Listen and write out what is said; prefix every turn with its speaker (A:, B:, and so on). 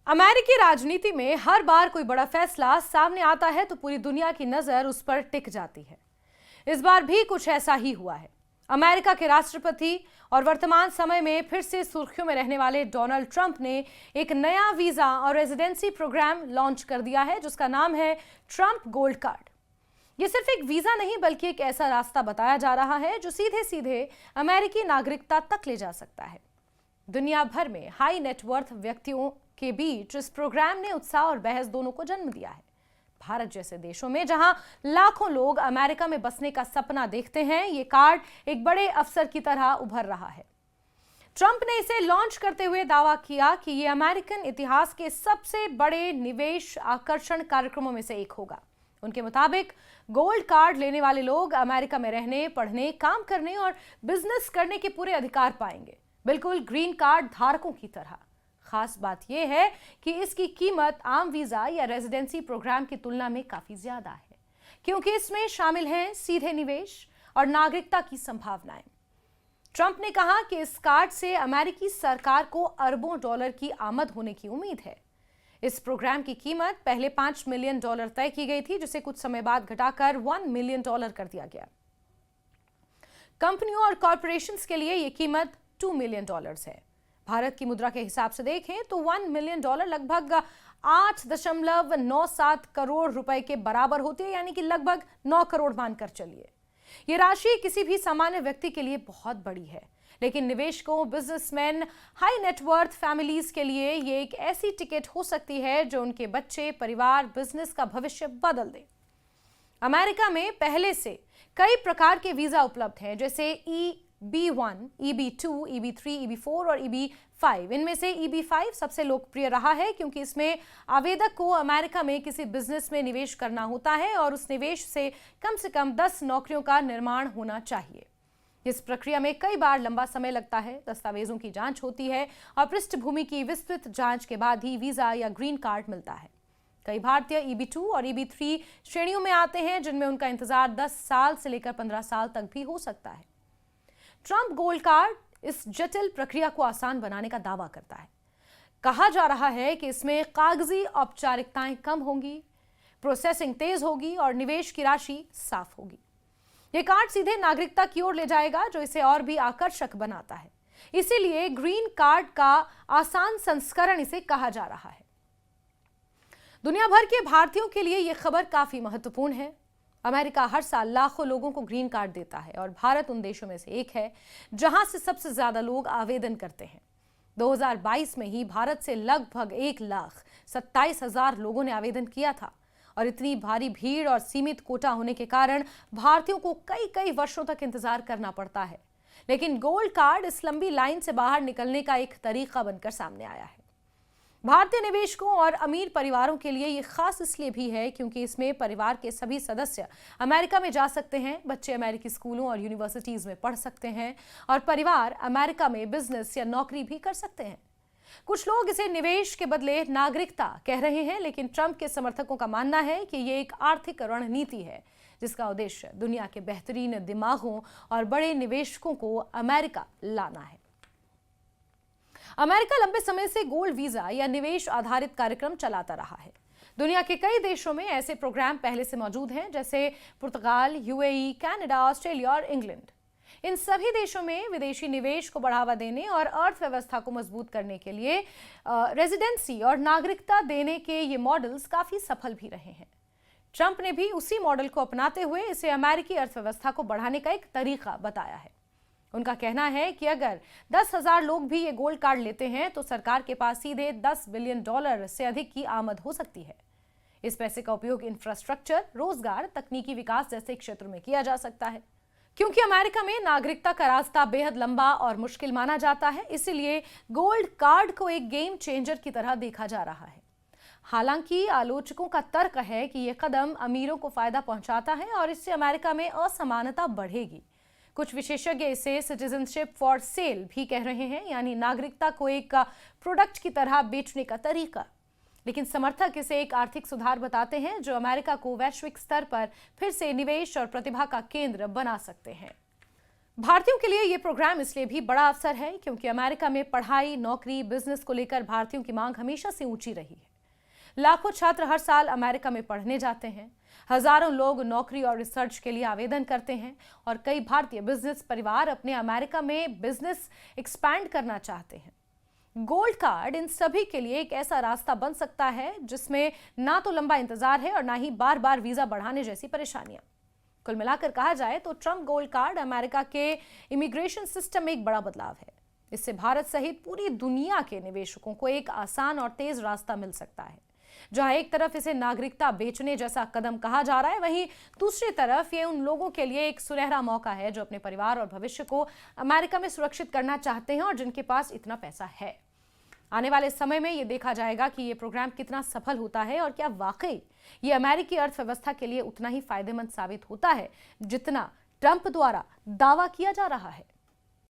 A: अमेरिकी राजनीति में हर बार कोई बड़ा फैसला सामने आता है तो पूरी दुनिया की नजर उस पर टिक जाती है। इस बार भी कुछ ऐसा ही हुआ है। अमेरिका के राष्ट्रपति और वर्तमान समय में फिर से सुर्खियों में रहने वाले डोनाल्ड ट्रंप ने एक नया वीजा और रेजिडेंसी प्रोग्राम लॉन्च कर दिया है, जिसका नाम है ट्रंप गोल्ड कार्ड। ये सिर्फ एक वीजा नहीं बल्कि एक ऐसा रास्ता बताया जा रहा है जो सीधे सीधे अमेरिकी नागरिकता तक ले जा सकता है। दुनिया भर में हाई नेटवर्थ व्यक्तियों के बीच इस प्रोग्राम ने उत्साह और बहस दोनों को जन्म दिया है। भारत जैसे देशों में जहां लाखों लोग अमेरिका में बसने का सपना देखते हैं, ये कार्ड एक बड़े अवसर की तरह उभर रहा है। ट्रंप ने इसे लॉन्च करते हुए दावा किया कि ये अमेरिकन इतिहास के सबसे बड़े निवेश आकर्षण कार्यक्रमों में से एक होगा। उनके मुताबिक गोल्ड कार्ड लेने वाले लोग अमेरिका में रहने, पढ़ने, काम करने और बिजनेस करने के पूरे अधिकार पाएंगे, बिल्कुल ग्रीन कार्ड धारकों की तरह। खास बात यह है कि इसकी कीमत आम वीजा या रेजिडेंसी प्रोग्राम की तुलना में काफी ज्यादा है, क्योंकि इसमें शामिल हैं सीधे निवेश और नागरिकता की संभावनाएं। ट्रंप ने कहा कि इस कार्ड से अमेरिकी सरकार को अरबों डॉलर की आमद होने की उम्मीद है। इस प्रोग्राम की कीमत पहले $5 मिलियन तय की गई थी, जिसे कुछ समय बाद घटाकर $1 मिलियन कर दिया गया। कंपनियों और कॉरपोरेशंस के लिए यह कीमत $2 मिलियन है। भारत की मुद्रा के हिसाब से देखें तो $1 मिलियन लगभग 8.97 करोड़ रुपए के बराबर होती है, यानी कि लगभग 9 करोड़ मानकर चलिए। ये राशि किसी भी सामान्य व्यक्ति के लिए बहुत बड़ी है, लेकिन निवेशकों, बिजनेसमैन, हाई नेटवर्थ फैमिलीज के लिए ये एक ऐसी टिकट हो सकती है जो उनके बच्चे, परिवार, बिजनेस का भविष्य बदल दे। अमेरिका में पहले से कई प्रकार के वीजा उपलब्ध हैं, जैसे EB1, EB2, EB3, EB4 और EB5। इनमें से EB5 सबसे लोकप्रिय रहा है क्योंकि इसमें आवेदक को अमेरिका में किसी बिजनेस में निवेश करना होता है और उस निवेश से कम 10 नौकरियों का निर्माण होना चाहिए। इस प्रक्रिया में कई बार लंबा समय लगता है, दस्तावेजों की जांच होती है और पृष्ठभूमि की विस्तृत जांच के बाद ही वीजा या ग्रीन कार्ड मिलता है। कई भारतीय EB2 और EB3 श्रेणियों में आते हैं, जिनमें उनका इंतजार 10 साल से लेकर 15 साल तक भी हो सकता है। ट्रंप गोल्ड कार्ड इस जटिल प्रक्रिया को आसान बनाने का दावा करता है। कहा जा रहा है कि इसमें कागजी औपचारिकताएं कम होंगी, प्रोसेसिंग तेज होगी और निवेश की राशि साफ होगी। यह कार्ड सीधे नागरिकता की ओर ले जाएगा, जो इसे और भी आकर्षक बनाता है। इसीलिए ग्रीन कार्ड का आसान संस्करण इसे कहा जा रहा है। दुनिया भर के भारतीयों के लिए यह खबर काफी महत्वपूर्ण है। अमेरिका हर साल लाखों लोगों को ग्रीन कार्ड देता है और भारत उन देशों में से एक है जहां से सबसे ज्यादा लोग आवेदन करते हैं। 2022 में ही भारत से लगभग 1,27,000 लोगों ने आवेदन किया था और इतनी भारी भीड़ और सीमित कोटा होने के कारण भारतीयों को कई वर्षों तक इंतजार करना पड़ता है। लेकिन गोल्ड कार्ड इस लंबी लाइन से बाहर निकलने का एक तरीका बनकर सामने आया है। भारतीय निवेशकों और अमीर परिवारों के लिए ये खास इसलिए भी है क्योंकि इसमें परिवार के सभी सदस्य अमेरिका में जा सकते हैं, बच्चे अमेरिकी स्कूलों और यूनिवर्सिटीज में पढ़ सकते हैं और परिवार अमेरिका में बिजनेस या नौकरी भी कर सकते हैं। कुछ लोग इसे निवेश के बदले नागरिकता कह रहे हैं, लेकिन ट्रंप के समर्थकों का मानना है कि ये एक आर्थिक रणनीति है जिसका उद्देश्य दुनिया के बेहतरीन दिमागों और बड़े निवेशकों को अमेरिका लाना है। अमेरिका लंबे समय से गोल्ड वीजा या निवेश आधारित कार्यक्रम चलाता रहा है। दुनिया के कई देशों में ऐसे प्रोग्राम पहले से मौजूद हैं, जैसे पुर्तगाल, UAE, कनाडा, ऑस्ट्रेलिया और इंग्लैंड। इन सभी देशों में विदेशी निवेश को बढ़ावा देने और अर्थव्यवस्था को मजबूत करने के लिए रेजिडेंसी और नागरिकता देने के ये मॉडल्स काफी सफल भी रहे हैं। ट्रंप ने भी उसी मॉडल को अपनाते हुए इसे अमेरिकी अर्थव्यवस्था को बढ़ाने का एक तरीका बताया है। उनका कहना है कि अगर 10,000 लोग भी ये गोल्ड कार्ड लेते हैं तो सरकार के पास सीधे $10 बिलियन से अधिक की आमद हो सकती है। इस पैसे का उपयोग इंफ्रास्ट्रक्चर, रोजगार, तकनीकी विकास जैसे क्षेत्रों में किया जा सकता है। क्योंकि अमेरिका में नागरिकता का रास्ता बेहद लंबा और मुश्किल माना जाता है, इसीलिए गोल्ड कार्ड को एक गेम चेंजर की तरह देखा जा रहा है। हालांकि आलोचकों का तर्क है कि यह कदम अमीरों को फायदा पहुंचाता है और इससे अमेरिका में असमानता बढ़ेगी। कुछ विशेषज्ञ इसे सिटीजनशिप फॉर सेल भी कह रहे हैं, यानी नागरिकता को एक प्रोडक्ट की तरह बेचने का तरीका। लेकिन समर्थक इसे एक आर्थिक सुधार बताते हैं जो अमेरिका को वैश्विक स्तर पर फिर से निवेश और प्रतिभा का केंद्र बना सकते हैं। भारतीयों के लिए ये प्रोग्राम इसलिए भी बड़ा अवसर है क्योंकि अमेरिका में पढ़ाई, नौकरी, बिजनेस को लेकर भारतीयों की मांग हमेशा से ऊंची रही है। लाखों छात्र हर साल अमेरिका में पढ़ने जाते हैं। हजारों लोग नौकरी और रिसर्च के लिए आवेदन करते हैं और कई भारतीय बिजनेस परिवार अपने अमेरिका में बिजनेस एक्सपैंड करना चाहते हैं। गोल्ड कार्ड इन सभी के लिए एक ऐसा रास्ता बन सकता है जिसमें ना तो लंबा इंतजार है और ना ही बार बार वीजा बढ़ाने जैसी परेशानियां। कुल मिलाकर कहा जाए तो ट्रम्प गोल्ड कार्ड अमेरिका के इमिग्रेशन सिस्टम में एक बड़ा बदलाव है। इससे भारत सहित पूरी दुनिया के निवेशकों को एक आसान और तेज रास्ता मिल सकता है। जहां एक तरफ इसे नागरिकता बेचने जैसा कदम कहा जा रहा है, वहीं दूसरी तरफ ये उन लोगों के लिए एक सुनहरा मौका है जो अपने परिवार और भविष्य को अमेरिका में सुरक्षित करना चाहते हैं और जिनके पास इतना पैसा है। आने वाले समय में ये देखा जाएगा कि ये प्रोग्राम कितना सफल होता है और क्या वाकई ये अमेरिकी अर्थव्यवस्था के लिए उतना ही फायदेमंद साबित होता है जितना ट्रंप द्वारा दावा किया जा रहा है।